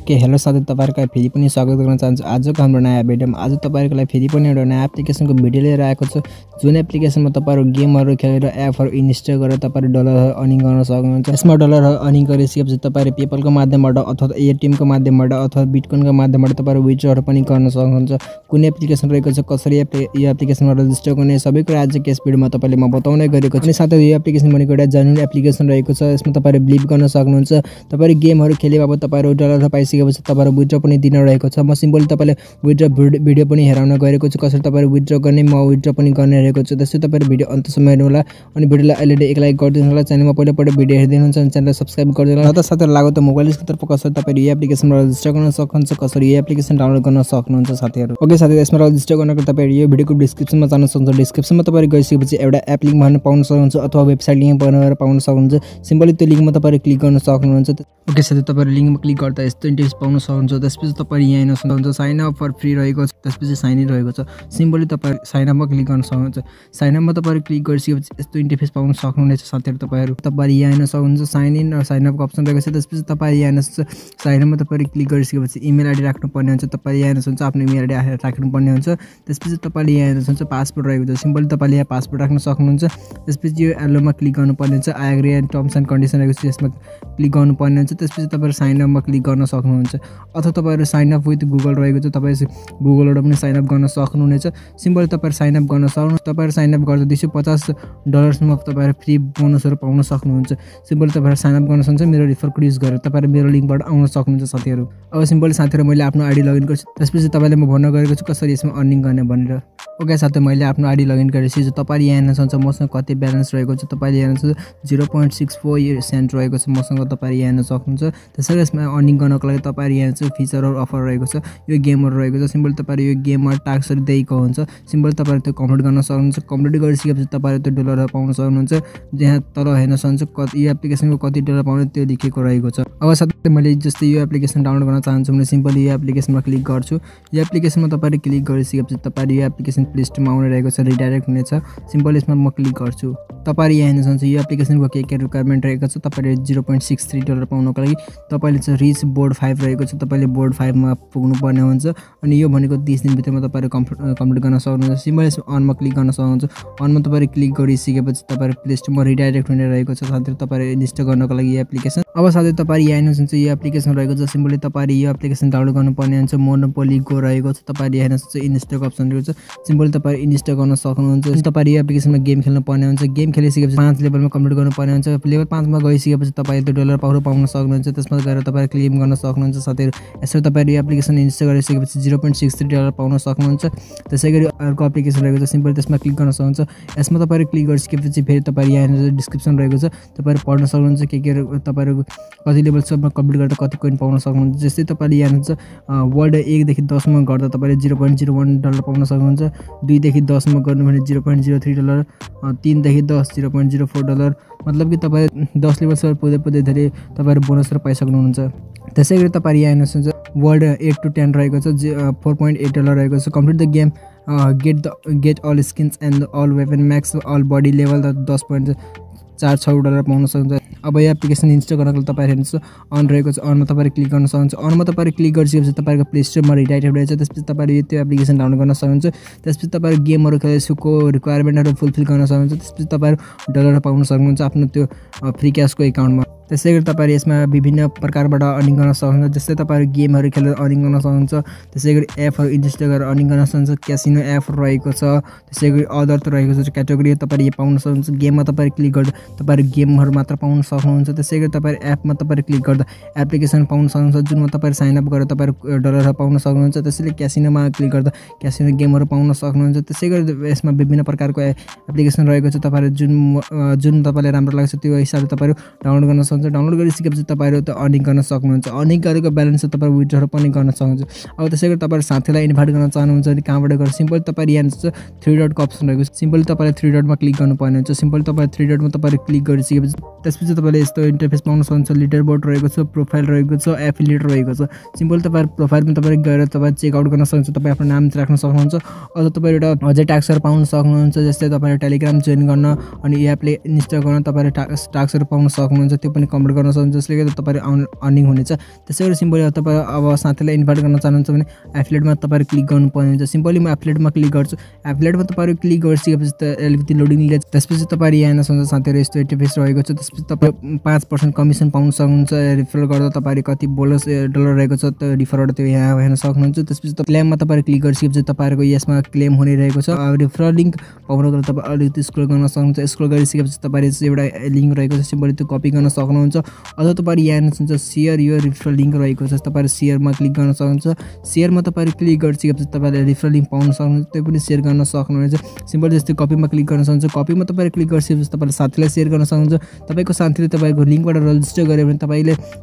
के हेलो साथै तपाईहरुलाई फेरि पनि स्वागत गर्न चाहन्छु आजको हाम्रो नयाँ भिडियोमा। आज तपाईहरुको लागि फेरि पनि एउटा नयाँ एप्लिकेसनको भिडियो लिएर आएको छु, जुन एप्लिकेसनमा तपाईहरु गेमहरु खेलेर एपहरु इन्स्टल गरेर तपाईहरु डलरहरु अर्निङ गर्न सक्नुहुन्छ। यसमा डलरहरु अर्निङ गरिसकेपछि तपाईहरु पेपलको माध्यमबाट अथवा एटीएमको माध्यमबाट अथवा बिटकोइनको माध्यमबाट तपाईहरु विथड्रल पनि गर्न सक्नुहुन्छ। कुन एप्लिकेसन रहेको छ, कसरी यो एप्लिकेसनमा रजिस्टर गर्ने, सबै कुरा आज यस भिडियोमा तपाईलाई म बताउने गरेको छु। अनि साथै यो एप्लिकेसन भनेको एउटा जेन्युइन एप्लिकेसन रहेको छ। यसमा तपाईहरु बिलिभ गर्न सक्नुहुन्छ। तपाईहरु गेमहरु खेले बापत तपाईहरु डलर पाइसकेपछि तपाईहरु विथड्रल पनि दिन रहेको छ। म सिम्पली तपाईलाई विथड्रल भिडियो पनि हेराउन गएको छु, कसरी तपाईहरु विथड्रल गर्ने, म विथड्रल पनि गर्ने रहेको छु। त्यसै तपाईहरु भिडियो अन्त्यसम्म हेर्नु होला अनि भिडियोलाई अहिले एक लाइक गरिदिनु होला। च्यानलमा पहिलोपटक भिडियो हेर्दिनुहुन्छ भने च्यानललाई सब्स्क्राइब गरिदिनु होला। र साथै लागो त मोबाइल स्क्रिनको तर्फ कसरी तपाईहरु यो एप्लिकेसनमा रजिस्टर गर्न सक्नुहुन्छ, कसरी यो एप्लिकेसन डाउनलोड गर्न सक्नुहुन्छ साथीहरु। ओके साथी, यसमा रजिस्टर गर्नको तपाईहरु यो भिडियोको डिस्क्रिप्सनमा जान सक्नुहुन्छ। डिस्क्रिप्सनमा तपाईहरु गइसकेपछि एउटा एप लिंक भन्न पाउन सक्नुहुन्छ अथवा वेबसाइट लिंक बनाएर पाउन सक्नुहुन्छ। सिम्पली त्यो लिंकमा तपाईहरु क्लिक गर्न सक्नुहुन्छ। ओके साथी, तपाईहरु लिंकमा क्लिक गर्दा यस्तो इन्टरफेस पाउन सक्नुहुन्छ। त्यसपछि तपाईहरु यहाँ हेर्न सक्नुहुन्छ साइन अप फर फ्री रहेको छ। त्यसपछि साइन इन रहेको छ। सिम्पली तपाईहरु साइन अपमा क्लिक गर्न सक्नुहुन्छ। साइन अपमा तपाईहरु क्लिक गरिसकेपछि यस्तो इन्टरफेस पाउन सक्नुहुनेछ साथीहरु। तपाईहरु यहाँ हेर्न सक्नुहुन्छ साइन इन र साइन अपको अप्सन रहेको छ। त्यसपछि तपाईहरु यहाँ हेर्न सक्नुहुन्छ साइन अपमा तपाईहरु क्लिक गरिसकेपछि इमेल आइडी राख्नुपर्ने हुन्छ। तपाईहरु यहाँ हेर्न सक्नुहुन्छ आफ्नो इमेल आइडी राख्नुपर्ने हुन्छ। त्यसपछि तपाईले यहाँ हेर्न सक्नुहुन्छ पासवर्ड रहेको छ। सिम्पली तपाईले यहाँ पासवर्ड राख्न सक्नुहुन्छ। त्यसपछि यो एलोमा क्लिक गर्नुपर्ने हुन्छ। I agree and terms and condition रहेको छ, यसमा क्लिक गर्नुपर्ने हुन्छ। त्यसपछि तपाईहरु साइन अपमा क्लिक गर्न सक्नुहुन्छ अथवा तपाईहरु साइन अप विथ गुगल रहेको छ, तपाईहरु गुगलबाट पनि साइन अप गर्न सक्नुहुनेछ। सिम्पली तपाईहरु साइन अप गर्न सक्नुहुन्छ। तपाईहरु साइन अप गर्दा $250 सम्म तपाईहरु फ्री बोनसहरु पाउन सक्नुहुन्छ। सिम्पली तपाईहरु साइन अप गर्न सक्नुहुन्छ। मेरो रिफर कोड युज गरेर तपाईहरु मेरो लिंकबाट आउन सक्नुहुन्छ साथीहरु। अब सिम्पली साथीहरु मैले आफ्नो आइडी लगइन गर्छु। त्यसपछि तपाईलाई म भन्न गएको छु कसरी यसमा अर्निङ गर्ने भनेर। ओके साथी, मैले आफ्नो आइडी लगइन गरिसकेछु। तपाईहरु यहाँ हेर्न सक्नुहुन्छ मसँग कति ब्यालेन्स रहेको छ। तपाईले यहाँ हेर्न सक्नुहुन्छ 0.64 सेन्ट रहेको छ मसँग, तपाईहरु यहाँ हेर्न सक्नुहुन्छ। त्यसैले यसमा अर्निङ गर्नको लागि तपाईहरु यहाँ चाहिँ फिचरहरु अफर रहेको छ, यो गेमहरु रहेको छ। सिम्पली तपाईहरु यो गेममा टास्कहरु दिएको हुन्छ। सिम्पली तपाईहरु त्यो कम्प्लिट गर्न सक्नुहुन्छ। कम्प्लिट गरिसकेपछि तपाईहरु त्यो डलरहरु पाउन सक्नुहुन्छ। यहाँ तल हेर्न सक्नुहुन्छ कति यो एप्लिकेसनको कति डलर पाउने त्यो लेखेको रहेको छ। अब साथै मैले जस्तै यो एप्लिकेसन डाउनलोड गर्न चाहन्छु भने सिम्पली यो एप्लिकेसनमा क्लिक गर्छु। यो एप्लिकेसनमा तपाईहरु क्लिक गरिसकेपछि तपाईहरु यो एप्लिकेसन प्ले स्टोरमा आउने रहेको छ, रिडाइरेक्ट हुनेछ। सिम्पली यसमा म क्लिक गर्छु। तपाईहरु यहाँ हेर्न सक्नुहुन्छ यो एप्लिकेसनको के रिक्वायरमेन्ट रहेको छ। तपाईहरु $0.63 पाउनको लागि तपाईले चाहिँ रिच बोर्ड 5 रहेको छ, तपाईले बोर्ड 5 मा पुग्नु पर्ने हुन्छ। अनि यो भनेको 30 दिन भित्रमा तपाईहरु कम्प्लिट गर्न सक्नुहुन्छ। सिम्पली अनमा क्लिक गर्न सक्नुहुन्छ। अनमा तपाईहरु क्लिक गरिसकेपछि तपाईहरु प्ले स्टोरमा रिडाइरेक्ट हुने रहेको छ साथीहरु, तपाईहरु इन्स्टल गर्नको लागि यो एप्लिकेसन। अब साथै तपाईहरु यहाँ हेर्न सक्नुहुन्छ यो एप्लिकेसन रहेको छ। सिम्पली तपाईहरु यो एप्लिकेसन डाउनलोड गर्नुपर्ने हुन्छ। मोनोपोली गो रहेको छ। तपाईहरु यहाँ हेर्न सक्नुहुन्छ इन्स्टलको अप्सन रहेको छ। सिम्पली तपाईहरु इन्स्टल गर्न सक्नुहुन्छ। तपाईहरु यो एप्लिकेसनमा गेम खेल्न पर्ने हुन्छ। गेम खेलिसकेपछि 5 लेभलमा कम्प्लिट गर्नुपर्ने हुन्छ। लेभल 5 मा गइसकेपछि तपाईहरु त्यो डलर पाउन सक्नुहुन्छ। त्यसमा गएर तपाईहरु क्लेम गर्न सक्नुहुन्छ साथीहरु। यसरी तपाईहरु यो एप्लिकेसन इन्स्टल गरिसकेपछि $0.63 पाउन सक्नुहुन्छ। त्यसैगरी अर्को एप्लिकेसन रहेको छ। सिम्पली त्यसमा क्लिक गर्न सक्नुहुन्छ। यसमा तपाईहरु क्लिक गरिसकेपछि फेरि तपाईहरु यहाँ डिस्क्रिप्सन रहेको छ, तपाईहरु पढ्न सक्नुहुन्छ के तपाईहरु कति लेभलसम्म कम्प्लिट गर्दा कति कोइन पाउन सक्नुहुन्छ। जस्तै तपाईले यहाँ हेर्नुहुन्छ वर्ल्ड 1 देखि 10 मा गर्दा तपाईले $0.01 पाउन सक्नुहुन्छ। 2 देखि 10 मा गर्नु भने $0.03, 3 देखि 10 $0.04। मतलब कि तपाईहरु 10 लेभलसम्म पुग्दै धेरै तपाईहरु बोनसहरु पाइसक्नुहुन्छ। त्यसैगरी तपाईहरु यहाँ हेर्न सक्नुहुन्छ वर्ल्ड 8 to 10 रहेको छ, $4.8 रहेको छ। Complete the game get all skins and all weapon max all body level $10.46 पाउन सक्नुहुन्छ। अब यो एप्लिकेसन इन्स्टल गर्नको लागि तपाईहरु हेर्नुस् अन रहेको छ। अनमा तपाईहरु क्लिक गर्न सक्नुहुन्छ। अनमा तपाईहरु क्लिक गरिसकेपछि तपाईहरुको प्ले स्टोरमा रिडाइरेक्ट हुनेछ। त्यसपछि तपाईहरु त्यो एप्लिकेसन डाउनलोड गर्न सक्नुहुन्छ। त्यसपछि तपाईहरु गेमहरु खेलेको रिक्वायरमेन्टहरु फुलफिल गर्न सक्नुहुन्छ। त्यसपछि तपाईहरु डलर पाउन सक्नुहुन्छ आफ्नो त्यो फ्री क्याशको एकाउन्टमा। त्यसैगरी तपाईहरु यसमा विभिन्न प्रकारबाट अर्निङ गर्न सक्नुहुन्छ। जस्तै तपाईहरु गेमहरु खेलेर अर्निङ गर्न सक्नुहुन्छ। त्यसैगरी एपहरु इन्स्टल गरेर अर्निङ गर्न सक्नुहुन्छ। क्यासिनो एप रहेको छ। त्यसैगरी अदर त रहेको छ क्याटेगोरी तपाईहरु यो पाउन सक्नुहुन्छ। गेममा तपाईहरु क्लिक गर्दा तपाईहरु गेमहरु मात्र पाउन सक्नुहुन्छ। त्यसैगरी तपाईहरु एपमा तपाईहरु क्लिक गर्दा एप्लिकेसन पाउन सक्नुहुन्छ, जुनमा तपाईहरु साइन अप गरेर तपाईहरु डलर पाउन सक्नुहुन्छ। त्यसैले क्यासिनोमा क्लिक गर्दा क्यासिनो गेमहरु पाउन सक्नुहुन्छ। त्यसैगरी यसमा विभिन्न प्रकारको एप्लिकेसन रहेको छ। तपाईहरु जुन तपाईलाई राम्रो लाग्छ त्यो हिसाबले तपाईहरु डाउनलोड गर्न सक्नुहुन्छ। डाउनलोड गरिसकेपछि तपाईहरु त्यो अर्निङ गर्न सक्नुहुन्छ। अर्निङ गरेको ब्यालेन्स तपाईहरु विथड्रल पनि गर्न सक्नुहुन्छ। अब त्यसैगरी तपाईहरु साथीलाई इन्भाइट गर्न चाहनुहुन्छ भने कहाँबाट गर्न सिम्पली तपाईहरु यहाँ 3 डटको अप्सन रहेको छ। सिम्पली तपाईले 3 डटमा क्लिक गर्नुपर्ने हुन्छ। सिम्पली तपाईहरु 3 डटमा तपाईहरु क्लिक गरिसकेपछि त्यसपछि तपाईले यस्तो इन्टरफेस पाउन सक्नुहुन्छ। लिडर बोर्ड रहेको छ, प्रोफाइल रहेको छ, एफिलिएट रहेको छ। सिम्पली तपाईहरु प्रोफाइलमा तपाईहरु गएर तपाईहरु चेक आउट गर्न सक्नुहुन्छ। तपाईं आफ्नो नाम राख्न सक्नुहुन्छ। अझ तपाईहरु एउटा अझै टास्कहरु पाउन सक्नुहुन्छ। जस्तै तपाईहरु टेलिग्राम जोइन गर्न अनि एपले इन्स्टल गर्न तपाईहरु टास्कहरु पाउन सक्नुहुन्छ। त्यो पनि पनि कन्भर्ट गर्न सक्नुहुन्छ, जसले गर्दा तपाईहरु अर्निङ हुनेछ। त्यसैगरी सिम्पली तपाईहरु अब साथीलाई इन्भाइट गर्न चाहनुहुन्छ भने एफिलिएटमा तपाईहरु क्लिक गर्नुपर्ने हुन्छ। सिम्पली म एफिलिएटमा क्लिक गर्छु। एफिलिएटमा तपाईहरु क्लिक गरिसकेपछि त अलिकति लोडिङ लिन्छ। त्यसपछि तपाईहरु यहाँ हेर्न सक्नुहुन्छ साथीहरु यस्तो इन्टरफेस रहेको छ। त्यसपछि तपाईहरु 5% कमिसन पाउन सक्नुहुन्छ। रिफरल गर्दा तपाईहरु कति बोनस डलर रहेको छ त्यो रिफरबाट त्यो यहाँ हेर्न सक्नुहुन्छ। त्यसपछि क्लेममा तपाईहरु क्लिक गरिसकेपछि तपाईहरुको यसमा क्लेम हुने रहेको छ। रिफरल लिंक पाउनको लागि तपाईहरु अलिकति स्क्रल गर्न सक्नुहुन्छ। स्क्रल गरिसकेपछि तपाईहरु एउटा लिंक रहेको छ, सिम्पली त्यो कपी गर्न सक्नुहुन्छ। अथवा तपाईहरु यहाँ हेर्न सक्नुहुन्छ शेयर यो रिफरल लिंक रहेको छ। तपाईहरु शेयरमा क्लिक गर्न सक्नुहुन्छ। शेयरमा तपाईहरु क्लिक गरिसकेपछि तपाईहरुले रिफरल लिंक पाउन सक्नुहुन्छ, त्यो पनि शेयर गर्न सक्नुहुन्छ। सिम्पली जस्तै कपीमा क्लिक गर्न सक्नुहुन्छ। कपीमा तपाईहरु क्लिक गरिसकेपछि तपाईहरुले साथीलाई शेयर गर्न सक्नुहुन्छ। तपाईको साथीले तपाईको लिंकबाट रजिस्टर गर्यो भने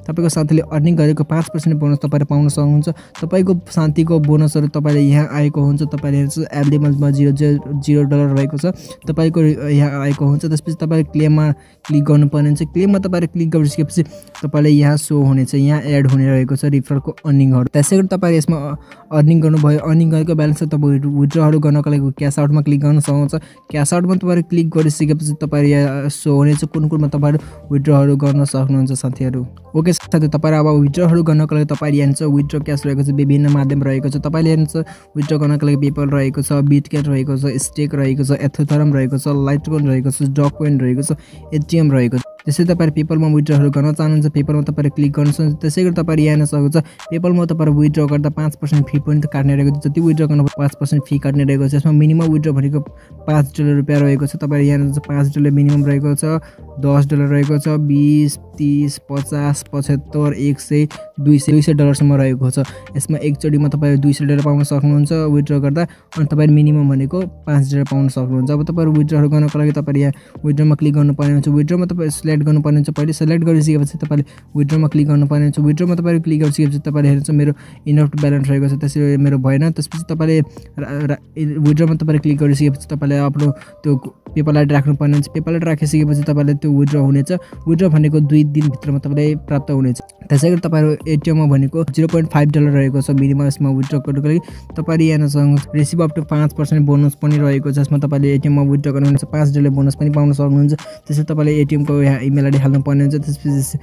तपाईको साथीले अर्निङ गरेको 5% बोनस तपाईहरु पाउन सक्नुहुन्छ। तपाईको साथीको बोनसहरु तपाईले यहाँ आएको हुन्छ। तपाईले हेर्नुहुन्छ एभेलेबलमा $0 रहेको छ, तपाईको यहाँ आएको हुन्छ। त्यसपछि तपाईले क्लेममा क्लिक गर्नुपर्ने हुन्छ। क्लेममा तपाईले क्लिक गरिसकेपछि तपाईले यहाँ शो हुनेछ, यहाँ एड हुने रहेको छ रिफरलको अर्निङहरु। त्यसैगरी तपाईले यसमा अर्निङ गर्नुभयो, अर्निङ गरेको ब्यालेन्स तपाईहरु विथड्रहरू गर्नको लागि क्याश आउटमा क्लिक गर्न सक्नुहुन्छ। क्याश आउटमा तपाईहरु क्लिक गरिसकेपछि तपाईहरु यहाँ शो हुनेछ कुनमा तपाईहरु विथड्रहरू गर्न सक्नुहुन्छ साथीहरु। ओके साथी, तपाईहरु अब विथड्रहरू गर्नको लागि तपाईहरु हेर्नुहुन्छ विथड्र क्याश रहेको छ, विभिन्न माध्यम रहेको छ। तपाईले हेर्नुहुन्छ विथड्र गर्नको लागि पेपल रहेको छ, बिटकेट रहेको छ, स्टेक रहेको छ, एथेरियम रहेको छ, लाइटकोइन रहेको छ, डगकोइन रहेको छ, एटीएम रहेको छ। त्यसै तपाईहरु पेपलमा विथड्रहरू गर्न चाहनुहुन्छ, पेपलमा तपाईहरु क्लिक गर्न सक्नुहुन्छ। त्यसैगरी तपाईहरु यहाँ हेर्न सक्नुहुन्छ पेपलमा तपाईहरु विथड्र गर्दा 5% फी पनि काट्ने रहेको छ। जति विथड्र गर्न 5% फी काट्ने रहेको छ। यसमा मिनिमम विथड्र भनेको $5 रहेको छ। तपाईहरु यहाँ हेर्नुहुन्छ $5 मिनिमम रहेको छ, $10 रहेको छ, 20, 30, 50, 75, 100, 200 सम्म रहेको छ। यसमा एकचोटीमा तपाईहरु $200 पाउन सक्नुहुन्छ विथड्र गर्दा, अनि तपाईहरु मिनिमम भनेको $5 पाउन सक्नुहुन्छ। अब तपाईहरु विथड्र गर्नको लागि तपाईहरु यहाँ विथड्रमा क्लिक गर्नुपर्ने हुन्छ। विथड्रमा तपाईहरु सिलेक्ट गर्नुपर्ने हुन्छ। पहिले सिलेक्ट गरिसकेपछि तपाईले विथड्रमा क्लिक गर्नुपर्ने हुन्छ। विथड्रमा तपाईहरु क्लिक गरिसकेपछि तपाईले हेर्नुहुन्छ मेरो इनफ ब्यालेन्स रहेको छ, त्यसैले मेरो भएन। त्यसपछि तपाईले विथड्रमा तपाईले क्लिक गरिसकेपछि तपाईले आफ्नो त्यो पेपल आइडी राख्नुपर्ने हुन्छ। पेपल आइडी राखिसकेपछि तपाईले त्यो विथड्र हुनेछ। विथड्र भनेको 2 दिनभित्रमा तपाईलाई प्राप्त हुनेछ। त्यसैगरी तपाईहरु एटीएममा भनेको $0.5 रहेको छ मिनिमम यसमा विथड्र गर्नको लागि। तपाईले यहाँ सक्नुहुन्छ रिसिभ अप टु 5% बोनस पनि रहेको छ। यसमा तपाईले एटीएममा विथड्र गर्नुहुन्छ $5 बोनस पनि पाउन सक्नुहुन्छ। त्यसै तपाईले एटीएमको यहाँ इमेल आइडी हाल्नु पर्ने हुन्छ। त्यसपछि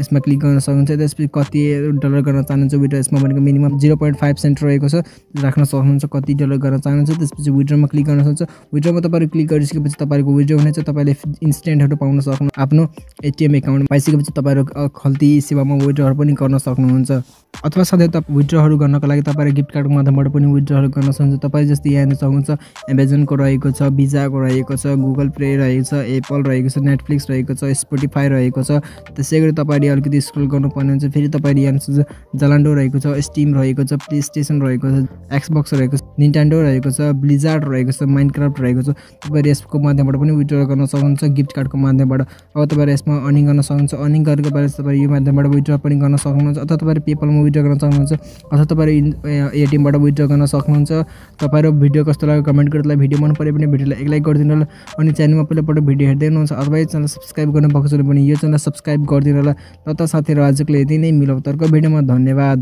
यसमा क्लिक गर्न सक्नुहुन्छ। त्यसपछि कति डलर गर्न चाहनुहुन्छ विथड्र, यसमा भनेको मिनिमम 0.5 सेन्ट रहेको छ, राख्न सक्नुहुन्छ कति डलर गर्न चाहनुहुन्छ। त्यसपछि विथड्रमा क्लिक गर्न सक्नुहुन्छ। विथड्रमा तपाईहरु क्लिक गरिसकेपछि तपाईको विथड्र हुनेछ। तपाईले इन्स्टेन्टहरु पाउन सक्नु आफ्नो एटीएम एकाउन्ट पाइसकेपछि तपाईहरु खल्ती सेवामा विथड्रहरू पनि गर्न सक्नुहुन्छ। अथवा साथै विथड्रहरू गर्नको लागि तपाईहरु गिफ्ट कार्डको माध्यमबाट पनि विथड्रहरू गर्न सक्नुहुन्छ। तपाईले जस्तै यहाँ हेर्न सक्नुहुन्छ अमेजनको रहेको छ, भिजाको रहेको छ, गुगल पे रहेको छ, एप्पल रहेको छ, नेटफ्लिक्स रहेको छ, स्पोटिफाई रहेको छ। त्यसैगरी तपाईले अलिकति स्क्रल गर्नुपर्ने हुन्छ। फेरि तपाईले यहाँ जलान्डो रहेको छ, स्टिम रहेको छ, प्ले स्टेसन रहेको छ, एक्सबक्स रहेको छ, निन्टेन्डो रहेको छ, ब्लिजार्ड रहेको छ, माइनक्राफ्ट रहेको छ। तपाईले यसको माध्यमबाट पनि विथड्र गर्न सक्नुहुन्छ गिफ्ट कार्डको माध्यमबाट। अब तपाईले यसमा अर्निङ गर्न सक्नुहुन्छ। अर्निङ गरेको ब्यालेन्स तपाईले यो माध्यमबाट विथड्र पनि गर्न सक्नुहुन्छ। अथवा तपाईले पेपलमा विथड्र गर्न सक्नुहुन्छ, अथवा तपाईले एटीएमबाट विथड्र गर्न सक्नुहुन्छ। तपाईहरु भिडियो कस्तो लाग्यो कमेन्ट गर्नुलाई, भिडियो मन पर्यो भने भिडियोलाई एक लाइक गरिदिनु होला। अनि च्यानलमा पहिलोपल्ट भिडियो हेर्दै हुनुहुन्छ अथवा यो च्यानल सब्स्क्राइब गर्न भएको छ भने यो च्यानल सब्स्क्राइब गरिदिनु होला। त साथीहरु आजको लागि यति नै, मिलौँ अर्को भिडियोमा। धन्यवाद।